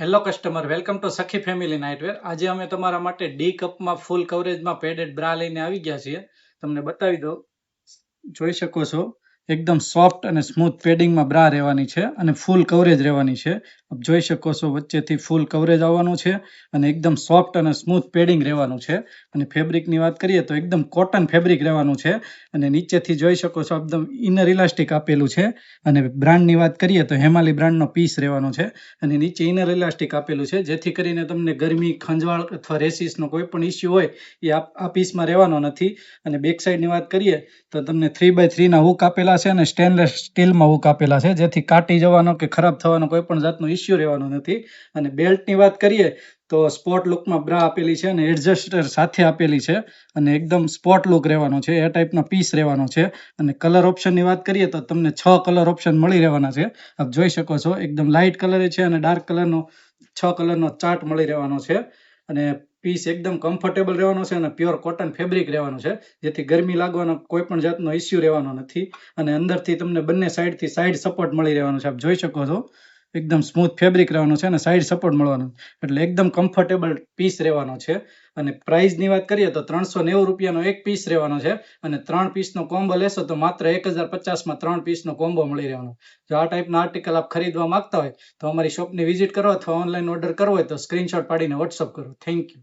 Hello customer, welcome to સખી family nightwear. આજે અમે તમારા માટે ડી કપમાં ફૂલ કવરેજમાં પેડેડ બ્રા લઈને આવી ગયા છીએ. તમને બતાવી દો, જોઈ શકો છો એકદમ સોફ્ટ અને સ્મૂથ પેડિંગમાં બ્રા રહેવાની છે અને ફૂલ કવરેજ રહેવાની છે. આપ જોઈ શકો છો વચ્ચેથી ફૂલ કવરેજ આવવાનું છે અને એકદમ સોફ્ટ અને સ્મૂથ પેડિંગ રહેવાનું છે. અને ફેબ્રિકની વાત કરીએ તો એકદમ કોટન ફેબ્રિક રહેવાનું છે અને નીચેથી જોઈ શકો છો એકદમ ઇનર ઇલાસ્ટિક આપેલું છે. અને બ્રાન્ડની વાત કરીએ તો હેમાલી બ્રાન્ડનો પીસ રહેવાનો છે અને નીચે ઇનર ઇલાસ્ટિક આપેલું છે, જેથી કરીને તમને ગરમી, ખંજવાળ અથવા રેસિસનો કોઈ પણ ઇસ્યુ હોય એ આ પીસમાં રહેવાનો નથી. અને બેક સાઈડની વાત કરીએ તો તમને 3x3 ના હુક આપેલા છે અને સ્ટેનલેસ સ્ટીલમાં હુક આપેલા છે, જેથી કાટી જવાનો કે ખરાબ થવાનો કોઈ પણ જાતનો ઇસ્યુ રહેવાનો નથી. અને બેલ્ટની વાત કરીએ તો સ્પોર્ટ લુકમાં બ્રા આપેલી છે અને એડજસ્ટર સાથે આપેલી છે અને એકદમ સ્પોર્ટ લુક રહેવાનો છે, એ ટાઈપનો પીસ રહેવાનો છે. અને કલર ઓપ્શનની વાત કરીએ તો તમને 6 કલર ઓપ્શન મળી રહેવાના છે. આપ જોઈ શકો છો એકદમ લાઇટ કલર છે અને ડાર્ક કલરનો 6 કલરનો ચાર્ટ મળી રહેવાનો છે. અને પીસ એકદમ કમ્ફર્ટેબલ રહેવાનો છે અને પ્યોર કોટન ફેબ્રિક રહેવાનું છે, જેથી ગરમી લાગવાનો કોઈ પણ જાતનો ઇસ્યુ રહેવાનો નથી. અને અંદરથી તમને બંને સાઈડથી સાઈડ સપોર્ટ મળી રહેવાનો છે. આપ જોઈ શકો છો એકદમ સ્મૂથ ફેબ્રિક રહેવાનું છે અને સાઈડ સપોર્ટ મળવાનો, એટલે એકદમ કમ્ફર્ટેબલ પીસ રહેવાનો છે. અને પ્રાઇસની વાત કરીએ તો 390 રૂપિયાનો એક પીસ રહેવાનો છે અને 3 પીસનો કોમ્બો લેશો તો માત્ર 1050માં 3 પીસનો કોમ્બો મળી રહેવાનો. જો આ ટાઈપના આર્ટિકલ આપ ખરીદવા માંગતા હોય તો અમારી શોપની વિઝિટ કરો અથવા ઓનલાઈન ઓર્ડર કરવો હોય તો સ્ક્રીનશોટ પાડીને વોટ્સઅપ કરો. Thank you.